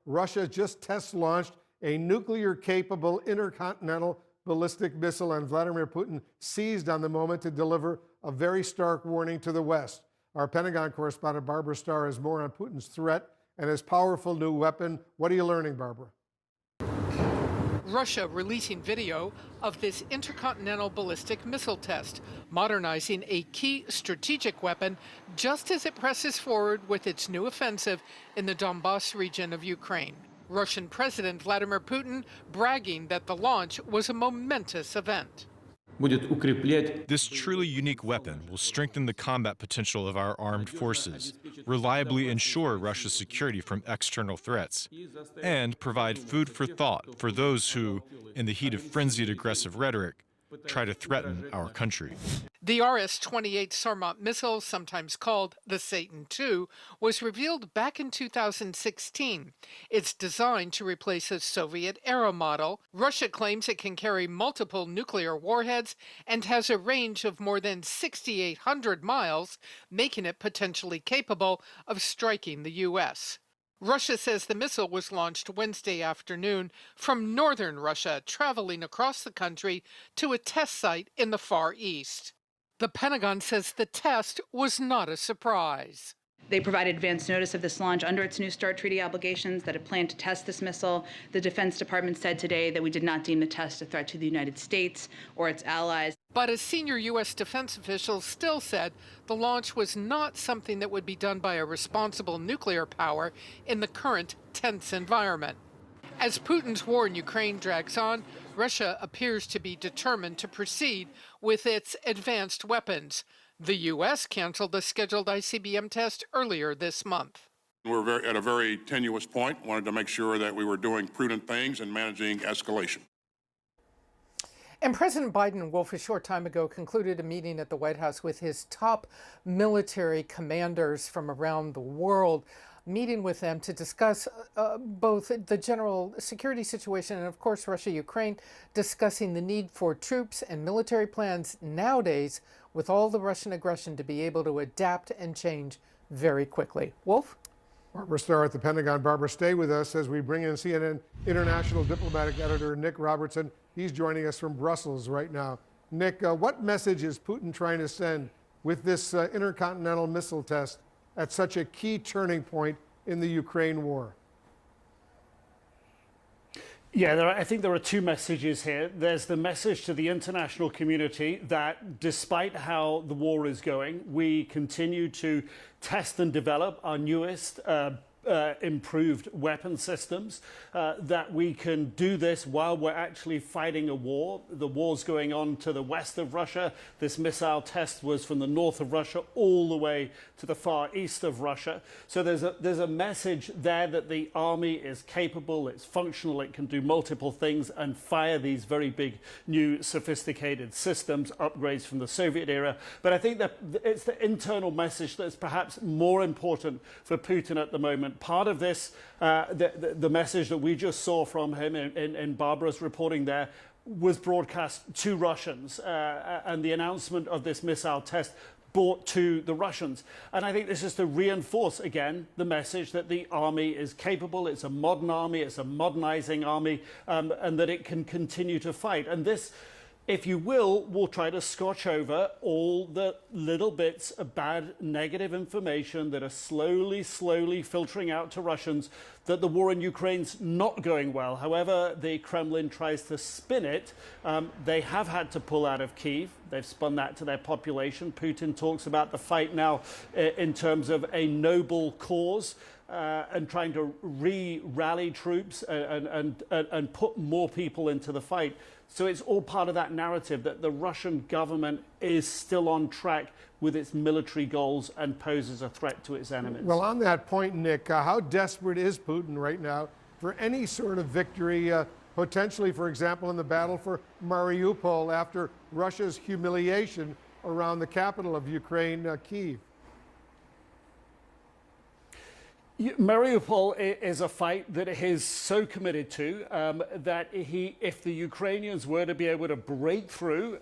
Russia just test-launched a nuclear-capable intercontinental ballistic missile, and Vladimir Putin seized on the moment to deliver a very stark warning to the West. Our Pentagon correspondent Barbara Starr has more on Putin's threat and his powerful new weapon. What are you learning, Barbara? Russia releasing video of this intercontinental ballistic missile test, modernizing a key strategic weapon just as it presses forward with its new offensive in the Donbas region of Ukraine. Russian President Vladimir Putin bragging that the launch was a momentous event. This truly unique weapon will strengthen the combat potential of our armed forces, reliably ensure Russia's security from external threats, and provide food for thought for those who, in the heat of frenzied aggressive rhetoric, try to threaten our country. The RS-28 Sarmat missile, sometimes called the Satan II, was revealed back in 2016. It's designed to replace a Soviet-era model. Russia claims it can carry multiple nuclear warheads and has a range of more than 6,800 miles, making it potentially capable of striking the U.S. Russia says the missile was launched Wednesday afternoon from northern Russia, traveling across the country to a test site in the Far East. The Pentagon says the test was not a surprise. They provided advance notice of this launch under its New START treaty obligations that it planned to test this missile. The Defense Department said today that we did not deem the test a threat to the United States or its allies. But a senior U.S. defense official still said the launch was not something that would be done by a responsible nuclear power in the current tense environment. As Putin's war in Ukraine drags on, Russia appears to be determined to proceed with its advanced weapons. The U.S. canceled the scheduled ICBM test earlier this month. We're at a very tenuous point. Wanted to make sure that we were doing prudent things and managing escalation. And President Biden, Wolf, a short time ago concluded a meeting at the White House with his top military commanders from around the world, meeting with them to discuss both the general security situation and, of course, Russia-Ukraine, discussing the need for troops and military plans nowadays with all the Russian aggression to be able to adapt and change very quickly. Wolf? Barbara Starr at the Pentagon. Barbara, stay with us as we bring in CNN international diplomatic editor Nick Robertson. He's joining us from Brussels right now. Nick, what message is Putin trying to send with this intercontinental missile test at such a key turning point in the Ukraine war? Yeah, I think there are two messages here. There's the message to the international community that despite how the war is going, we continue to test and develop our newest improved weapon systems, that we can do this while we're actually fighting a war. The war's going on to the west of Russia. This missile test was from the north of Russia all the way to the far east of Russia. So there's a message there that the army is capable, it's functional, it can do multiple things and fire these very big new sophisticated systems, upgrades from the Soviet era. But I think that it's the internal message that's perhaps more important for Putin at the moment. Part of this, the message that we just saw from him in Barbara's reporting there, was broadcast to Russians, and the announcement of this missile test brought to the Russians. And I think this is to reinforce again the message that the army is capable, it's a modern army, it's a modernizing army, and that it can continue to fight. And this, if you will try to scotch over all the little bits of bad negative information that are slowly filtering out to Russians, that the war in Ukraine's not going well. However the Kremlin tries to spin it, they have had to pull out of Kyiv. They've spun that to their population. Putin talks about the fight now in terms of a noble cause, and trying to rally troops and put more people into the fight. So it's all part of that narrative that the Russian government is still on track with its military goals and poses a threat to its enemies. Well, on that point, Nick, how desperate is Putin right now for any sort of victory, potentially, for example, in the battle for Mariupol after Russia's humiliation around the capital of Ukraine, Kyiv? Mariupol is a fight that he's so committed to that if the Ukrainians were to be able to break through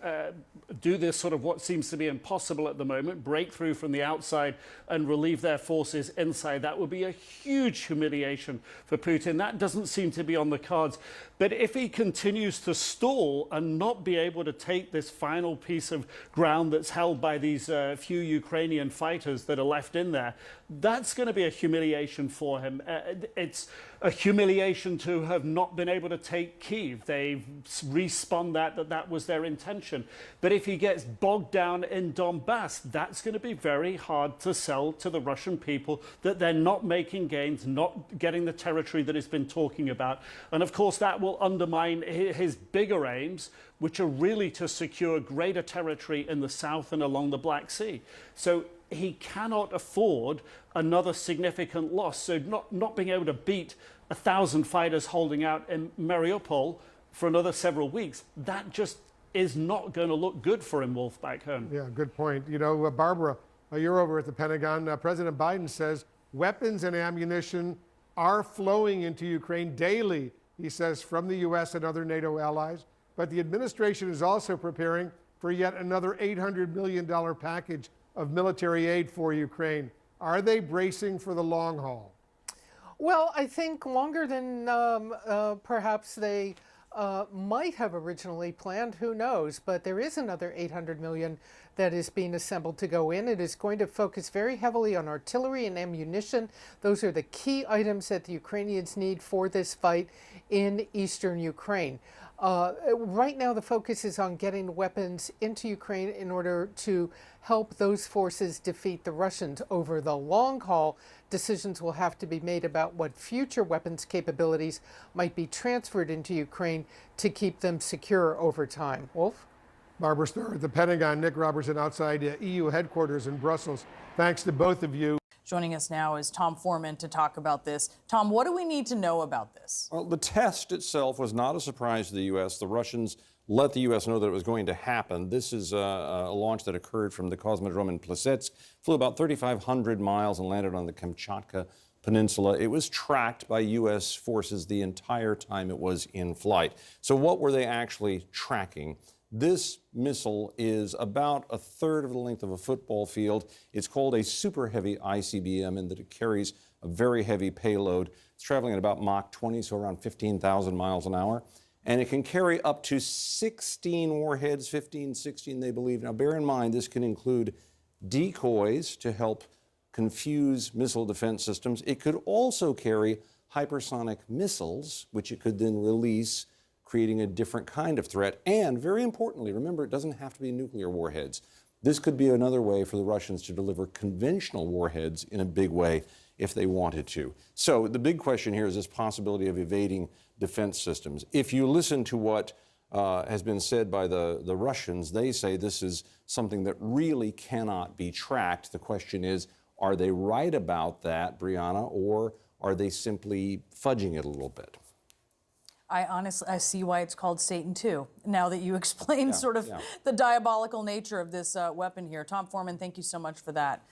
do this sort of what seems to be impossible at the moment, break through from the outside and relieve their forces inside. That would be a huge humiliation for Putin. That doesn't seem to be on the cards. But if he continues to stall and not be able to take this final piece of ground that's held by these few Ukrainian fighters that are left in there, that's going to be a humiliation for him. It's a humiliation to have not been able to take Kyiv. They've respun that was their intention. But if he gets bogged down in Donbass, that's going to be very hard to sell to the Russian people that they're not making gains, not getting the territory that he's been talking about. And of course, that will undermine his bigger aims, which are really to secure greater territory in the south and along the Black Sea. So he cannot afford another significant loss. So not being able to beat 1,000 fighters holding out in Mariupol for another several weeks, that just is not going to look good for him, Wolf, back home. Yeah, good point. You know, Barbara, you're over at the Pentagon. President Biden says weapons and ammunition are flowing into Ukraine daily, he says, from the U.S. and other NATO allies. But the administration is also preparing for yet another $800 million package of military aid for Ukraine. Are they bracing for the long haul? Well, I think longer than perhaps they might have originally planned, who knows, but there is another 800 million that is being assembled to go in. It is going to focus very heavily on artillery and ammunition. Those are the key items that the Ukrainians need for this fight in eastern Ukraine. Right now, the focus is on getting weapons into Ukraine in order to help those forces defeat the Russians. Over the long haul, decisions will have to be made about what future weapons capabilities might be transferred into Ukraine to keep them secure over time. Wolf? Barbara Starr at the Pentagon, Nick Robertson outside EU headquarters in Brussels. Thanks to both of you. Joining us now is Tom Foreman to talk about this. Tom, what do we need to know about this? Well, the test itself was not a surprise to the U.S. The Russians let the U.S. know that it was going to happen. This is a launch that occurred from the Cosmodrome in Plesetsk, flew about 3,500 miles and landed on the Kamchatka Peninsula. It was tracked by U.S. forces the entire time it was in flight. So what were they actually tracking? This missile is about a third of the length of a football field. It's called a super heavy ICBM in that it carries a very heavy payload. It's traveling at about Mach 20, so around 15,000 miles an hour. And it can carry up to 16 warheads, 15, 16 they believe. Now bear in mind, this can include decoys to help confuse missile defense systems. It could also carry hypersonic missiles, which it could then release, creating a different kind of threat. And very importantly, remember, it doesn't have to be nuclear warheads. This could be another way for the Russians to deliver conventional warheads in a big way if they wanted to. So the big question here is this possibility of evading defense systems. If you listen to what has been said by the Russians, they say this is something that really cannot be tracked. The question is, are they right about that, Brianna, or are they simply fudging it a little bit? I see why it's called Satan 2, now that you explained the diabolical nature of this weapon here. Tom Foreman, thank you so much for that.